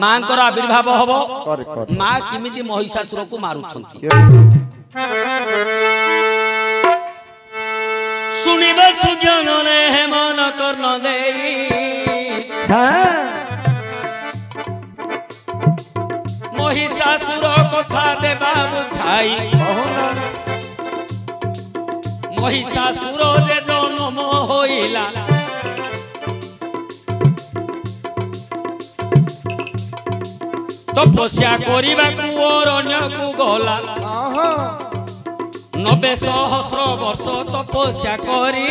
माँ आविर्भाव हम माँ किमिति महिषासुर को मारुछंती सुनिब सुजन ने मन कर्ण दे महिषासुर कथा देवा बुझाई महिषासुर जे जन्म होइला तपस्या करिबा को अरण्य को गला 90 सहस्र वर्ष तपस्या करी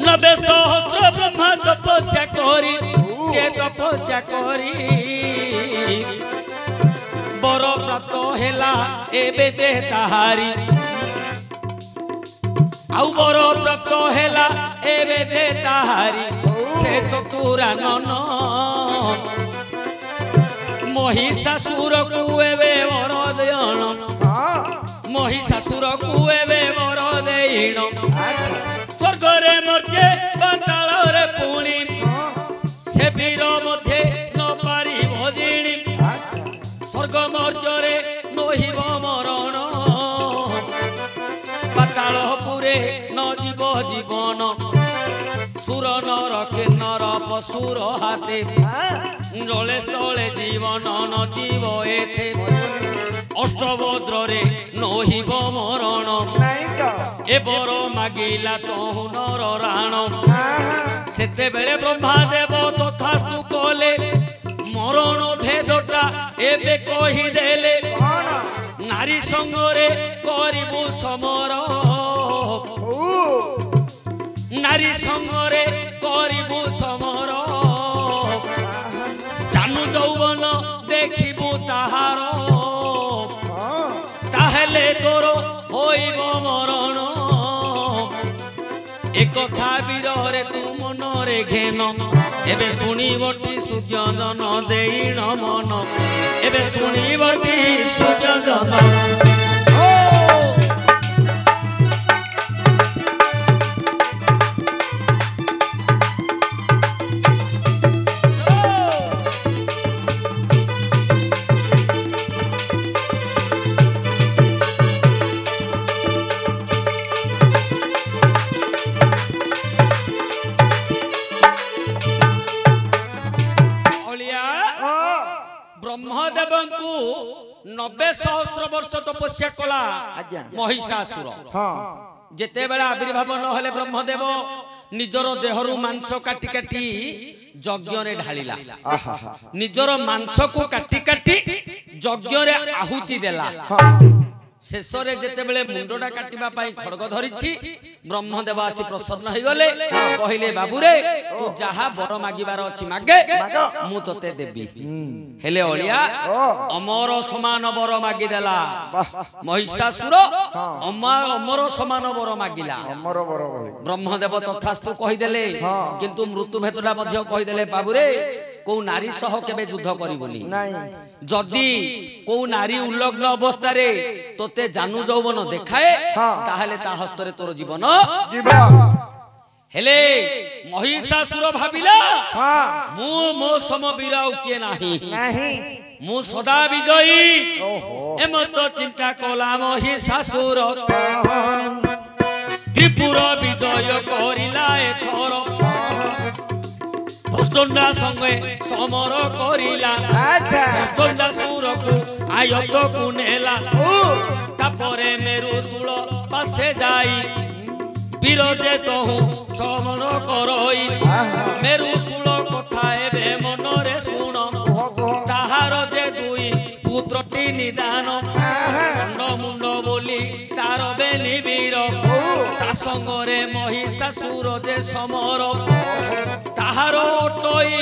90 सहस्र ब्रह्मा तपस्या करी से तपस्या करी बर प्राप्त हेला एबे जे ताहारी आउ बर प्राप्त हेला एबे जे ताहारी से चतुरानन महिषासुर को एबे वर देण महिषासुर को एबे वर देण स्वर्ग रे मर्त्य पाताल रे पुणी से वीर मध्ये न पारी भजिणी स्वर्ग मर्त्य रे नहिब मरण पाताल पुरे न जीव जीवन सुर नर किन्नर पशुर हाथे जले स्थले जीवन न जीव एथे अष्टभद्र रे नहिब मरण ए बर मागिला तहु नर राण सेते बेले ब्रह्मा देव तथास्तु कले मरण भेदटा एबे कहि देले नारी संगरे करिबु समर नारी संगरे करिबु समर जानू जौवन देखिबु ताहार ताहेले तोर होइब मरण एक कथा विरहरे तू मनरे घेन एबे सुनिबटी सूर्यजन देईण मन एबे सुनिबटी सूर्यजन ब्रह्मदेव को 90 सहस्र वर्ष तपस्या कला महिषासुर जेते बेला आविर्भाव न हेले ब्रह्मदेव निजर देहरु मांस काटी काटी यज्ञ रे ढालिला निजर मांस को काटी काटी यज्ञ रे आहुति देला शेषरे जेते बेले मुंडटा काटिबा पई खड़ग धरिछि ब्रह्मदेव आसी प्रसन्न होई गले कहिले बाबू रे तू जहा बर मागिबार अछि मागे मु तते देबी हेले ओलिया अमर समान बर मागी देला महिषासुर अमर समान बर मागिला अमर बर ब्रह्मदेव तथास्तु कहि देले किंतु मृत्यु भेतडा मध्ये कहि देले बाबू रे को नारी सह केबे युद्ध करिबोनी जदि को नारी उल्लग्न अवस्था रे तोते जानू जौवन देखाए ताहले ता हस्तरे तोर जीवन हेले महिषासुर भाबिला मु मो सम वीर उके नाही मु सदा विजयी एमत चिंता कला महिषासुर त्रिपुर विजय करिला एथर प्रचंडा संगे समर करिला प्रचंडा सुर को आयत को नेला तापरे मेरु सुळ पासे जाई बिरजे तहु समर करई मेरु सुळ कथा एबे मनरे सुण ताहार जे दुई पुत्रटी निदान चंड मुंड बोली तार बेली वीर ता संगरे महिषासुर जे समर ताहार ओटई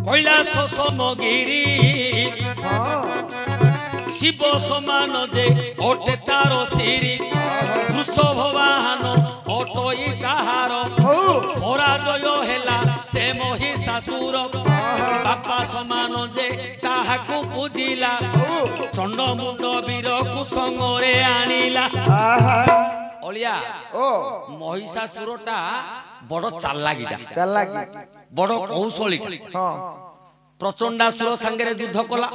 कैलाश समगिरी शिव समान जे ओटे तार सिरी वृषभ वाहन ओटई ताहार पराजय हेला से महिषासुर बापा समान जे ताहाकु पूजिला चंड मुंड वीर को संगरे आनिला অলিয়া ও মহিষাসুরটা বড় চালাকিটা চালাকি বড় কৌশলীটা হ্যাঁ প্রচন্ডাসুর সাঙ্গে যুদ্ধ কলা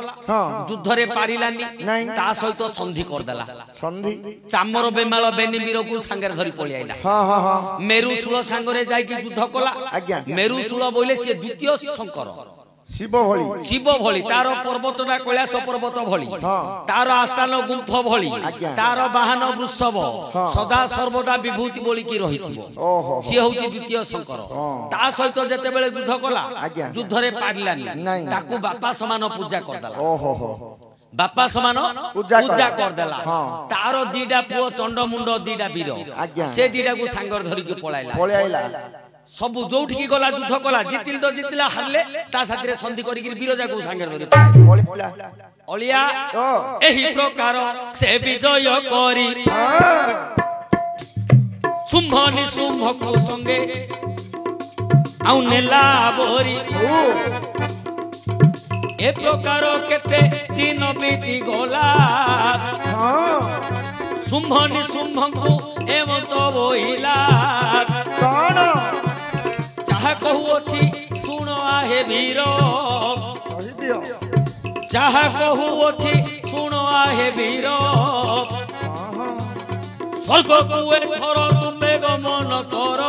যুদ্ধরে পারিলানি তা সহিত সন্ধি করদেলা সন্ধি চামর বেমাল বেনিবীরকু সাঙ্গে ধরি পড়ি আইলা মেরু শূল সাঙ্গরে যাইকি যুদ্ধ কলা মেরু শূল বইলে সে দ্বিতীয় শঙ্কর শিব ভଳି তার পর্বতটা কৈলাস পর্বত ভଳି তার আস্থান গুম্ফ ভଳି তার বাহন বৃষভ সদা সর্বদা বিভূতি বলিকি রহিথিব সে হচ্ছে দ্বিতীয় শঙ্কর তা সহিত যেতেবেলে যুদ্ধ কলা যুদ্ধরে পারিলানি তাকু বাপা সমান পূজা করদেলা বাপা সমান পূজা করদেলা তার দিটা পুଅ চন্ডমুন্ড দিটা বীর সে দিটাকু সাঙ্গর ধরিকি পলাইলা सबु जोठी गला युद्ध कला जितिल तो जितिला हारले ता साथरे संधि करी बिरजा को संगे धरि अलिया एही प्रकार से विजय करी शुंभ निशुंभ को संगे आउ नेला बोरी ए प्रकार केते दिन बीती गला शुंभ निशुंभ को एवं तो बोइला कौन कहूची सुन आहे वीर चाहा कहूची सुन आहे वीर स्वर्ग कुए थर तुमे गमन कर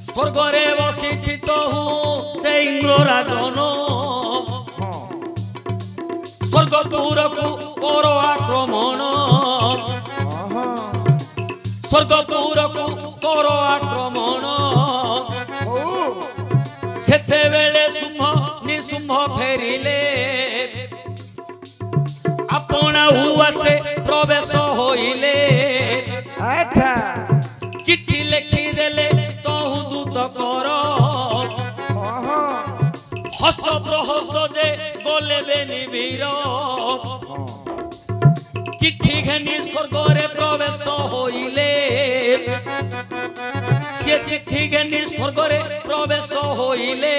स्वर्ग रे बसी तो से इंद्र राजन स्वर्गपुर को कर आक्रमण स्वर्गपुर को कर आक्रमण सेते बेले शुंभ निशुंभ फेरिले अपना हुआ से प्रवेश होइले अच्छा चिट्ठी लिखी देले तहु दूत कर हस्त प्रहस्त जे बोले बेनिबीर चिट्ठी घनी स्वर्ग रे प्रवेश होइले से चिट्ठी घनी स्वर्ग रे प्रवेश होइले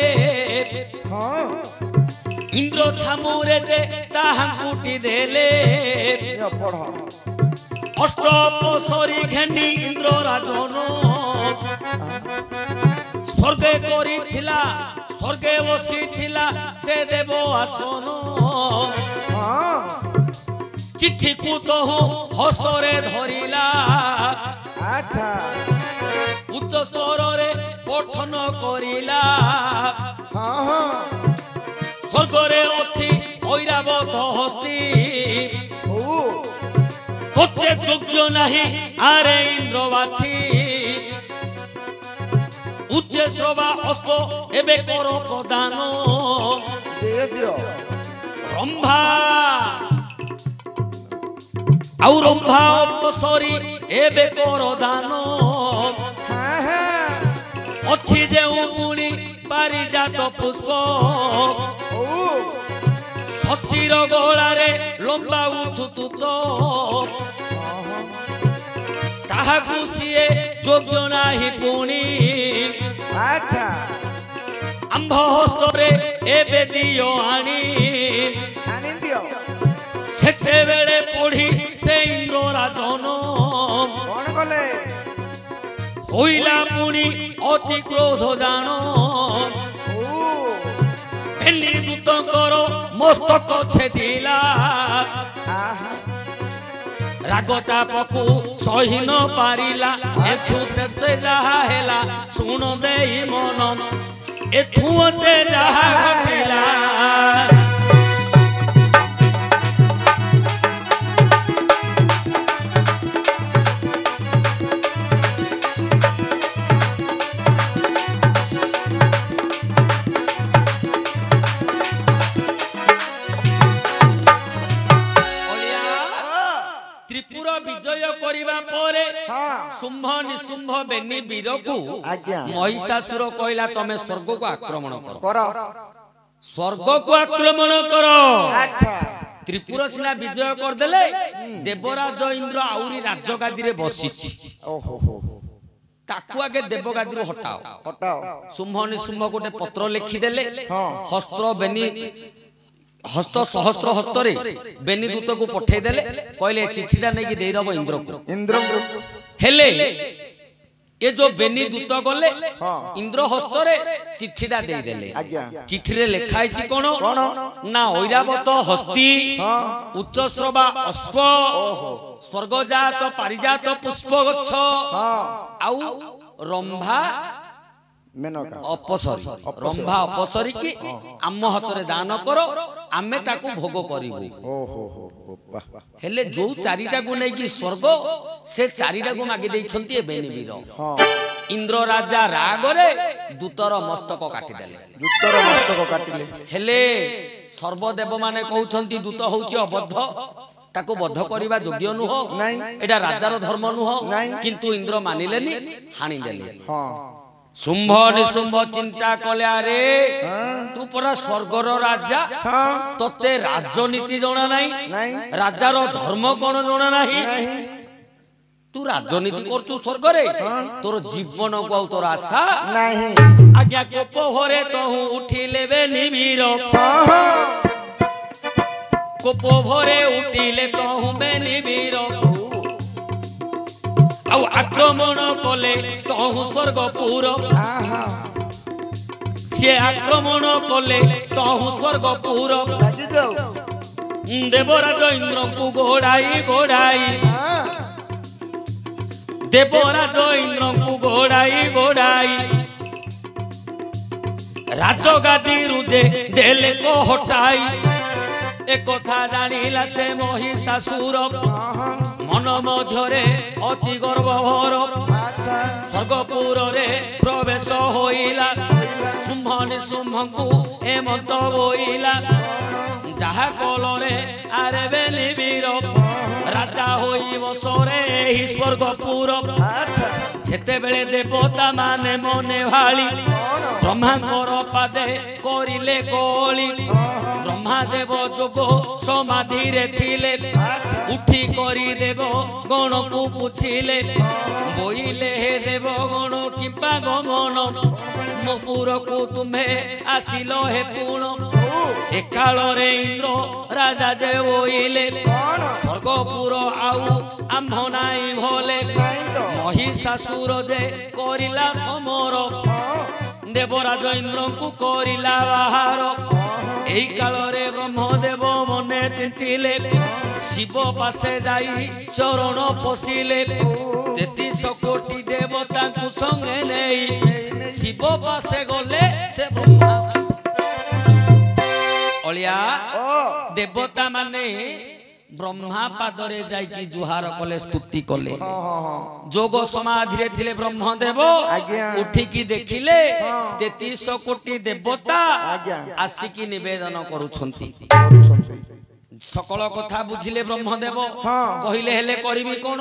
इंद्र छामुरे जे ताहा कुटी देले अष्टपसरी घनी इंद्र राजन स्वर्गे करी थिला स्वर्गे बसी थिला से देव आसन चिट्ठी को तो हस्तरे धरिला अच्छा उच्च स्वर रे पठन करिला स्वर्ग रे अछि ऐरावत हस्ती तोते योग्य नाही आरे इंद्र बाछी उच्च श्रवा अश्व एबे कर प्रदान रंभा आउ रंभा अपसरी एबे कर दान अच्छी जे पुणी पारिजात पुष्प सचीर गलारे लंबा उथुतुत ताहाकु सिए योग्य नाही पुणी अच्छा आंभ हस्तरे एबे दियो आनी दियो सेते बेले पढ़ी से इंद्र राजन कौन कले होइला पुणी अति क्रोध जान एली दूत करो मस्तक छेदिला रागता पकु सही न पारिला एथु तेते जहा हेला सुन देई मन एथु ते जहा घटिला शुंभ निशुंभ बेनी वीर को महिषासुर कहला तमे स्वर्ग को आक्रमण कर स्वर्ग को आक्रमण कर त्रिपुर सिना विजय कर देले देवराज इंद्र आउरी राजगादी रे बसी ताकू आगे देवगादी रो हटाओ शुंभ निशुंभ गोटे पत्र लिखि देले हस्त्र बेनी हस्त सहस्त्र हस्तरे बेनी दूत को पठे देले कहले चिठीटा नहीं कि देदब इंद्र को हेले ये जो बेनी दूत गले इंद्र हस्तरे चिठीटा दे देले चिठी रे लिखाई छि कोन ना ऐरावत हस्ती उच्च श्रवा अश्व स्वर्गजात पारिजात पुष्प गच्छ आउ रंभा अपसरी रंभा अपसरी की आम हाथ दान करो आमे ताकू भोग करिवु हेले जो चारिटा को नै कि स्वर्ग से चारिटा को मागी देइ छंती ए बेनीवीर इंद्र राजा रागरे दूतर मस्तक काटी देले हेले सर्वदेव माने कहउछंती दूत होउची अबद्ध ताको बद्ध करिबा योग्य नुह एटा राजार धर्म नुह किंतु इंद्र मानिलेनी हानि देले शुंभ निशुंभ चिंता कले अरे तू परा स्वर्गर राजा तते राजनीति जना नहीं राजार धर्म कौन जना नहीं तू राजनीति करतु स्वर्ग रे तोर जीवन को तोर आशा नहीं आज्ञा कोप भरे तहु उठिले बेनीवीर कोप भरे उठिले तहु बेनीवीर आउ आक्रमण कले तहु स्वर्गपुर से आक्रमण कले तहु स्वर्गपुर देवराज इंद्र को घोड़ाई घोड़ाई देवराज इंद्र को घोड़ाई घोड़ाई राजगादी रुजे देले को हटाई एक कथा जानिला से महिषासुर मन मध्यरे अति गर्व भर स्वर्गपुर रे प्रवेश होइला शुंभ निशुंभ को हेमंत बोइला जहा कलरे आरे बेनीवीर राजा होई बसरे ही स्वर्गपुर सेते बेले देवता माने मने भाली ब्रह्मांकर पादे करिले कोली ब्रह्मादेव जोग समाधि रे थिले उठी करी देव गण को पूछिले बोइले हे देव गण किबा गमन मो पुर को तुम्हें आसिलो हे पुण एकाल रे इंद्र राजा जे बोइले स्वर्गपुर आउ आम्भ नाई भले महिषासुर जे करिला समर देवराज इंद्र को करिला बाहार एही काल रे ब्रह्मदेव मने चिंतिले शिव पासे जाई चरण पशिले 33 कोटी देवता को संगे नेई शिव पासे गले से ब्रह्मा अलिया देवता माने ब्रह्मा पादरे जाई की जुहार कले स्तुति कले जोग समाधि रे थिले ब्रह्मदेव उठी की देखिले 33 कोटी देवता आसिकी निवेदन करूछंती सकल कथा बुझिले ब्रह्मदेव कहिले हेले करिवि कोन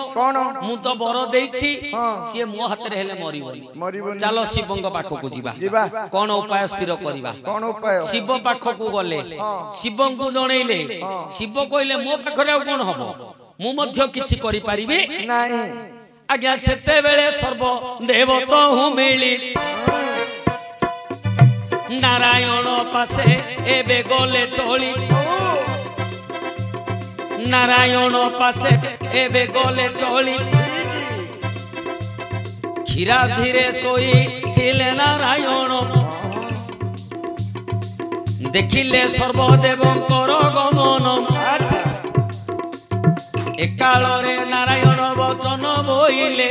मु तो बर देइछि से मो हाथ रे हेले मरिबोनी चलो शिवंग पाखो को जीवा कोन उपाय स्थिर करिवा कोन उपाय शिव पाखो को गले शिवंग को जणैले शिव कहिले मो पाखरे आ कोन हबो मु मध्य किछि करि परिबि नाही आज्ञा सेते बेले सर्व देवता हु मिली नारायण पासे एबे गले चली नारायण पासे एबे गले चली खीरा धीरे सोई थिले नारायण देखिले सर्वदेवंकर गमन एकाल रे नारायण वचन बोइले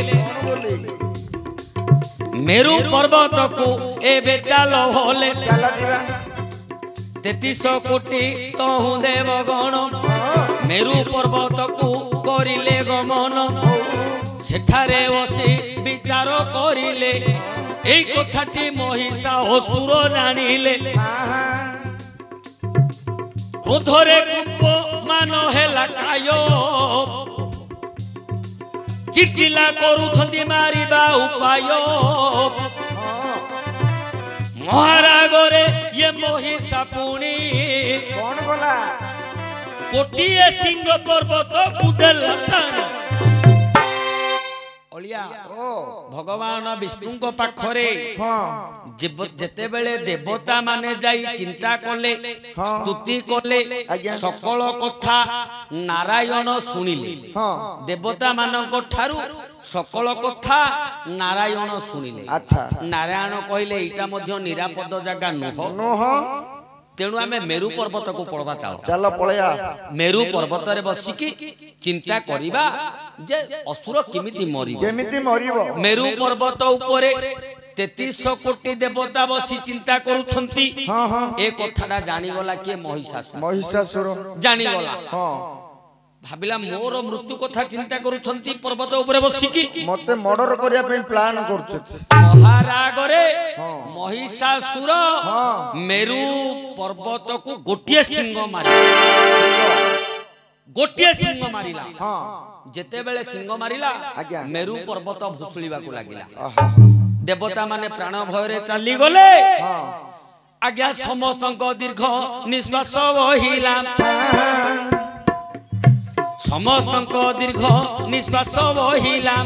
मेरु पर्वत को एबे चलो भले 33 कोटी तहु देवगण मेरु पर्वत को करिले गमन सेठारे बसी विचार करिले एई कथाटी महिषासुर जानिले क्रोधरे कुंभ मान हेला काय चिटिला करूथंती मारिबा उपाय महारागरे ये महिषा पुणी कौन बोला कोटिए सिंह पर्वत कुदेला ओलिया भगवान विष्णु पाखरे जेते बेले देवता माने जाई चिंता कले स्तुति कले सकल कथा नारायण शुणिले देवता मानक ठारू सकल कथा नारायण शुणिले अच्छा नारायण कहले एटा मध्य निरापद जगह नुह तेणु आमे मेरु पर्वत को पड़वा चाहो चलो पळया मेरु पर्वत रे बसिकी चिंता करिबा जे असुर केमिति मरिबो मेरु पर्वत ऊपर 3300 कोटी देवता बसी चिंता करूछंती ए कथाटा जानि गला के महिषासुर जानि गला भाबिला मोर मृत्यु कथा चिंता करूछंती पर्वत ऊपर बसिकी मते मर्डर करिया पे प्लान करछथि महारागरे महिषासुर मेरु पर्वत को गोटिए सिंह मारिला जेते बेले सिंह मारिला मेरु पर्वत भुसुलिबा को लागिला देवता माने प्राण भय रे चली गले आज्ञा समस्त दीर्घ निश्वास बहिला समस्त दीर्घ निश्वास बहिला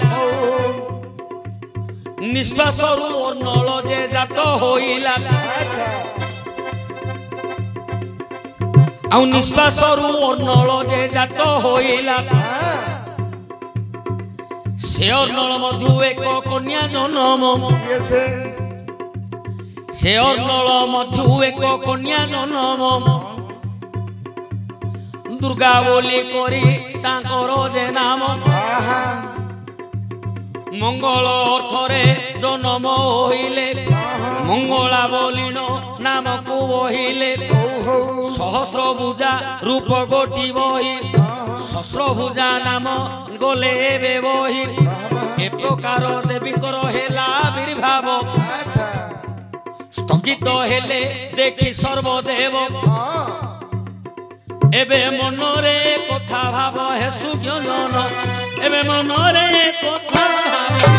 निश्वास नल जे जात होइला आउ निश्वास नल जे जात होइला से नल मधु एक कन्या जन्म से नल मधु एक कन्या जन्म दुर्गा बोली करी तांकर जे नाम मंगल अर्थरे जन्म होइले मंगला बोलिनो नाम को बहिले सहस्र भुजा रूप गोटी बही सहस्र भुजा नाम गले बे बही ए प्रकार देवीकर हेला आविर्भाव स्थगित हेले देखी सर्वदेव एबे मनरे कथा भाव हे सुज्ञान एबे मनरे कथा भाव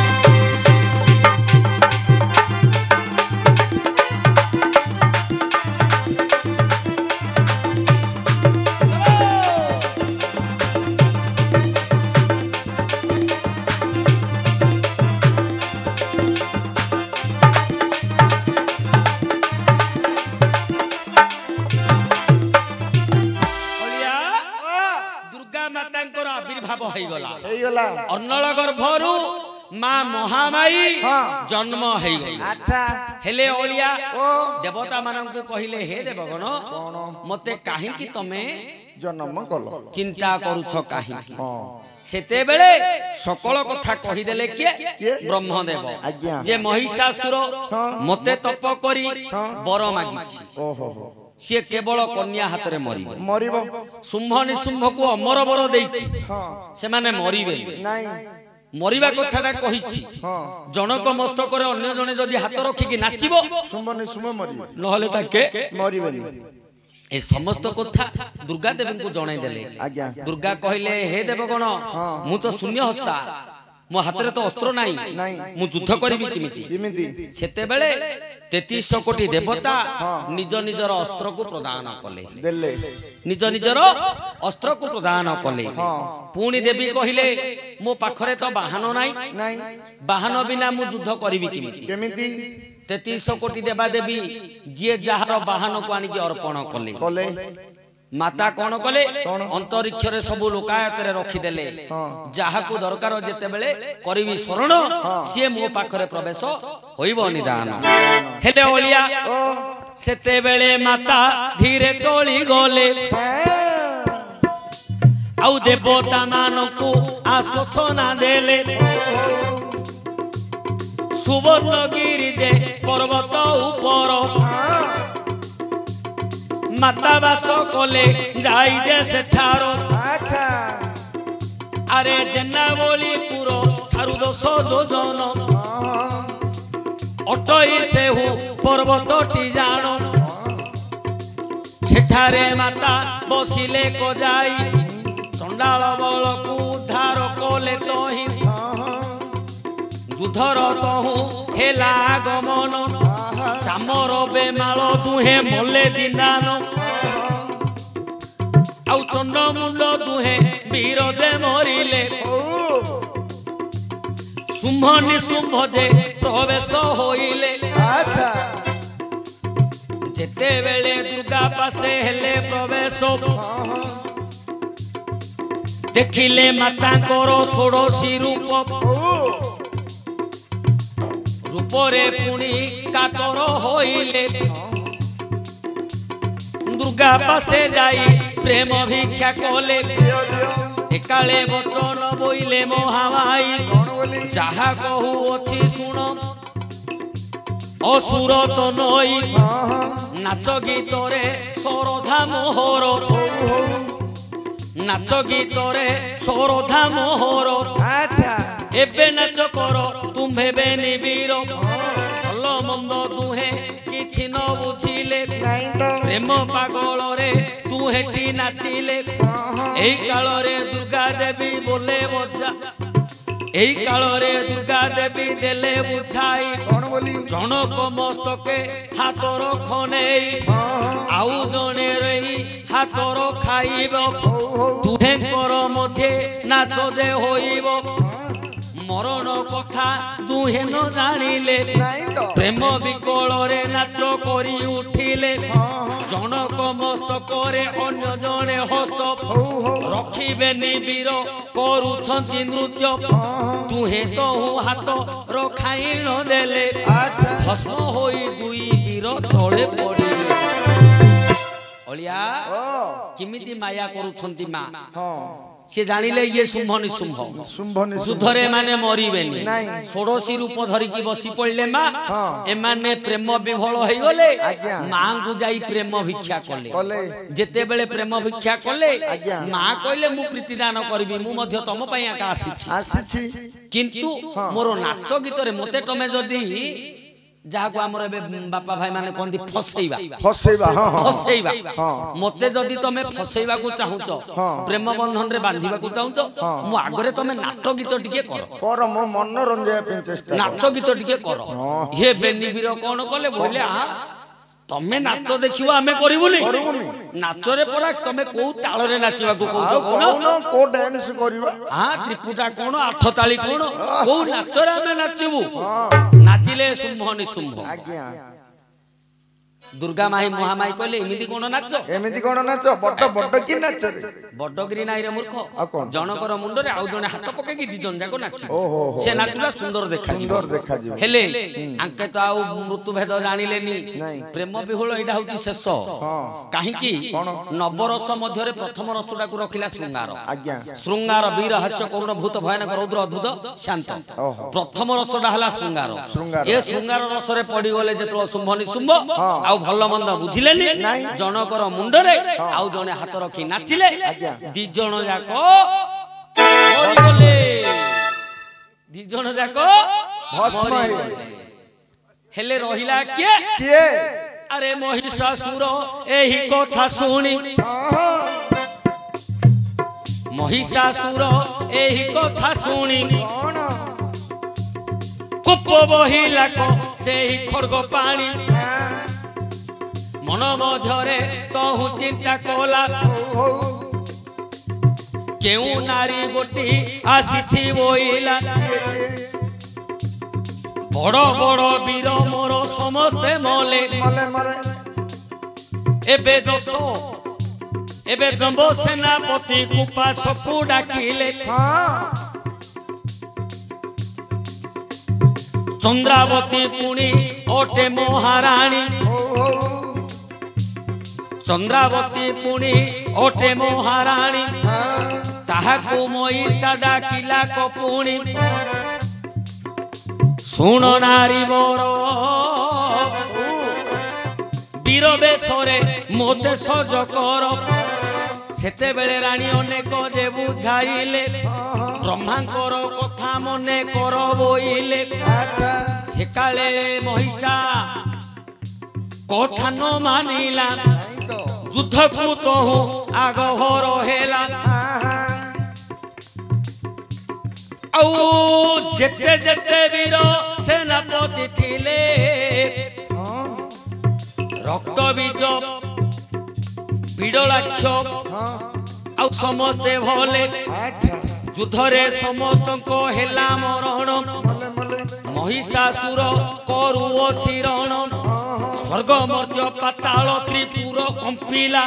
अन्नल गर्भरु मां महामाई जन्म है अच्छा हेले ओलिया देवता माननकु कहिले हे देवगण मते काहे कि तमे जन्म कलो चिंता करूछ काहे सेते बेले सकल कथा कहि देले के ब्रह्मदेव जे महिषासुर मते तप करी वर मागिछि ओहो सी केवल कन्या हाथ रे मरिबो शुंभ निशुंभ को अमर बर देछि से माने मरिबे नाही मरिबा कथाटा कहिछि जनक मस्तक रे अन्य जने जदी हाथ रखि कि नाचिबो शुंभ निशुंभ मरिबो नहले ताके मरिबे ए समस्त कथा दुर्गा देवी को जणाई देले दुर्गा कहिले हे देवगण मु तो शून्य हस्ता मो हाथ रे तो अस्त्र नाही मु युद्ध करबी किमिति सेते बेले 3300 कोटी देवता निज निजर अस्त्र को प्रदान कले देले निज निजर अस्त्र को प्रदान कले पुणी देवी कहिले मो पाखरे तो वाहन नाही वाहन बिना मु युद्ध करबी किमिति 3300 कोटी देवा देवी जे जहार वाहन को आनी के अर्पण कले माता कौन कले अंतरिक्ष रे सब लोकायत रे रखी देले जहा को दरकार जेते बेले करबी शरण से मो पाखरे प्रवेश होइबो निदान हेले ओलिया सेते बेले माता धीरे चली गले आउ देवता मानकु आश्वासना देले सुवर्णगिरी जे पर्वत ऊपर माता बास कले जाई जे सेठारो अच्छा अरे जेना बोली पुरो थारु 10 योजन अटई सेहु पर्वतटी जानो सेठारे माता बसिले को जाई चंडाल बल को उद्धार कले तही युद्धर तहु हेला गमन चामर बेमाल दुहे मले दिनान आउ चंड मुंड दुहे वीर जे मरिले शुंभ निशुंभ जे प्रवेश होइले अच्छा जेते बेले दुर्गा पासे हेले प्रवेश देखिले माता करो षोडशी रूप रूपरे पुणी कातर होइले दुर्गा पासे जाई प्रेम भिक्षा कले एकाले वचन बोइले महामाई जहा कहू अछि सुन असुर तो नई नाच गीतरे सरधा मोहर नाच गीतरे सरधा मोहर अच्छा एबे नाच कर तुम्हे बे निबीर भल मंद दुहे किछि न बुझिले प्रेम पागल रे तू हेटी नाचिले एई काल रे दुर्गा देवी बोले बजा एई काल रे दुर्गा देवी देले बुझाई जनक मस्तके हातर खनेई आउ जने रही हातर खाइब दुहेकर मध्य नाच जे होइब मरण कथा दुहे न जानिले प्रेम विकल रे नाच करी उठिले जनक मस्तक रे अन्य जने हस्त रखिबे निबीर करूछंती नृत्य दुहे तहु हाथ रखाई न देले भस्म होई दुई वीर तळे पड़िले अलिया किमिति माया करूछंती मा से जानिले ये शुंभ निशुंभ सुधरे माने मरिबेनी षोडशी रूप धरिकी बसी पड़ले मा एमाने प्रेम विभल होई गले मां को जाई प्रेम भिक्षा कले जेते बेले प्रेम भिक्षा कले मां कहले मु प्रीतिदान करबी मु मध्य तम पई आका आसीछि किंतु मोर नाच गीतरे मते तमे जदी जाको हमर बापा भाई माने कोंदी फसेइबा मते जदी तमे फसेइबा को चाहुचो प्रेम बंधन रे बांधिबा को चाहुचो मु आगरे तमे नाटक गीत टिके कर मो मनोरंजन पे चेष्टा नाटक गीत टिके कर हे बेनिबीर कोन कले बोले आ तमे नाच देखिबो आमे करिबुनी नाच रे परा तमे को ताल रे नाचिबा को कोन को डांस करबा हां त्रिपुटा कोन आठ ताली कोन को नाच रे आमे नाचिबु नाचिले शुंभ निशुंभ आज्ञा दुर्गा माही महामाई कहले एमिति कोन नाच बड्ड बड्ड की नाच रे बड्डगिरी नाई रे मूर्ख जनकर मुंड रे आउ जने हाथ पके की दिजन जाको नाच से नाचला सुंदर देखा जी हेले आंके तो आउ मृत्यु भेद जानिलेनी प्रेम बिहुल एटा होची शेष काहे की नवरस मध्य रे प्रथम रसुडा को रखिला शृंगार आज्ञा शृंगार वीर हास्य करुण भूत भयानक रौद्र अद्भुत शांत प्रथम रसडा हला शृंगार ए शृंगार रस रे पड़ी गले जेतलो शुंभ निशुंभ आउ भल मंद बुझिलेनी जनकर मुंड रे आउ जने हाथ रखी नाचिले दी जण जाको मरि गले दी जण जाको भस्म हेले रहिला के अरे महिषासुर एही कथा सुनी महिषासुर एही कथा सुनी कोप बहिला को सेही खड्ग पानी मन मध्यरे तहु चिंता कला केउ नारी गोटी आसीछि बोइला बड़ बड़ वीर मोर समस्ते मले एबे दस एबे दम्ब सेनापति कुपा सकु डाकिले चंद्रावती पुणी ओटे महाराणी चंद्रावती पुणी ओटे महाराणी ताहाकु महिषा डाकिला कपुणी सुन नारी मोर वीर बेशरे मोते सज कर सेते बेले रानी अनेक जे बुझाइले ब्रह्मांकर कथा मने कर बोइले से काले महिषा कथा न मानिला युद्ध को तहु आग भर हेला आउ जेते जेते वीर सेनापति थिले रक्त बीज बिड़लाक्ष आउ समस्ते भले युद्ध रे समस्त को हेला मरण महिषासुर करुअछि रण स्वर्ग मर्त्य पाताल त्रिपुर कंपिला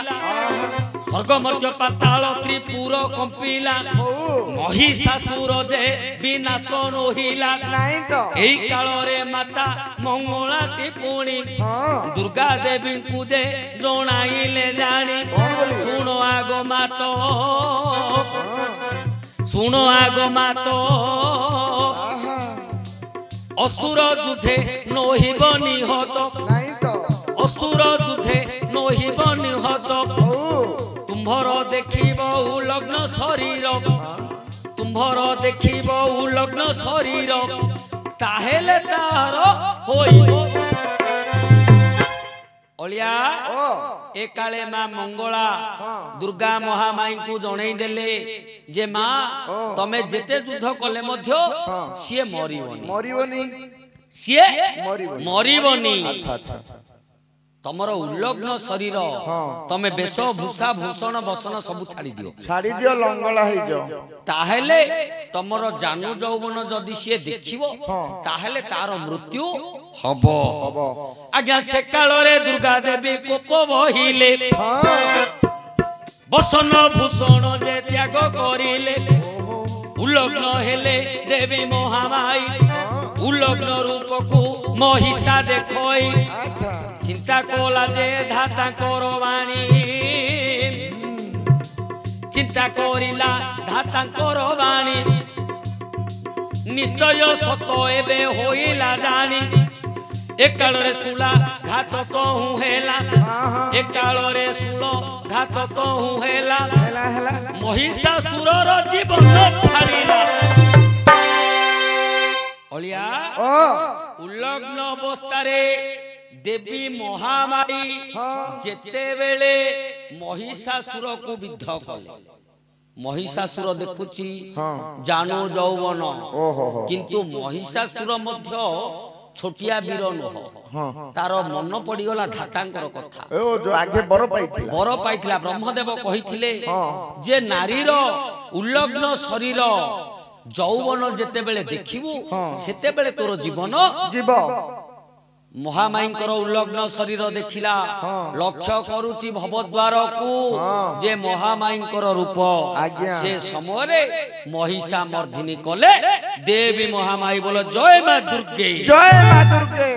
स्वर्ग मर्त्य पाताल त्रिपुर कंपिला महिषासुर जे विनाश नहिला नहीं तो एई काल रे माता मंगला टिपुणी दुर्गा देवी को जे जणाइले जानी सुनो आगो मातो सुनो आगो मातो असुर जुधे नहिब निहत नहीं तो असुर जुधे नहिब निहत तुम्भर देखिब उलग्न शरीर तुम्भर देखिब उलग्न शरीर ताहेले तार होइब अलिया ए काले मां मंगला दुर्गा महामाई को जणई देले जे मां तमे जेते युद्ध कले मध्य सिए मरिबनी मरिबनी सिए मरिबनी मरिबनी अच्छा अच्छा तमर उल्लग्न शरीर तमे बेश भूषा भूषण बसन सब छाड़ी दियो छाड़ी दियो लंगला हे जो ताहेले तमर जानू जौवन जदि सिए देखिबो ताहेले तार मृत्यु हबो आज्ञा से काल रे दुर्गा देवी कोप बहिले बसन भूषण जे त्याग करिले उल्लग्न हेले देवी महामाई उल्लग्न रूप को महिषा देखई चिंता कोला जे धाता करवाणी चिंता करिला धाता करवाणी निश्चय सत एबे होइला जानी एकाल रे सुला घात तो हूँ हेला एकाल रे सुलो घात तो हूँ हेला महिषासुर रो जीवन छाड़िला अलिया उल्लग्न अवस्था देवी महामाई जेते बेले महिषासुर को विद्ध कले महिषासुर देखुची जानो जौवन किंतु महिषासुर मध्य छोटिया वीर नुह तार मन पड़गला धातांकर कथा जो आगे बर पाइथिला ब्रह्मदेव कहिथिले जे नारीर उल्लग्न शरीर जौवन जेते बेले देखिबु सेते बेले तोर जीवन जीव महामाईंकर उल्लग्न शरीर देखिला लक्ष्य करुची भवद्वार को जे महामाईंकर रूप से समय महिषा मर्दिनी कले देवी महामाई बोलो जय मां दुर्गे जय मां दुर्गे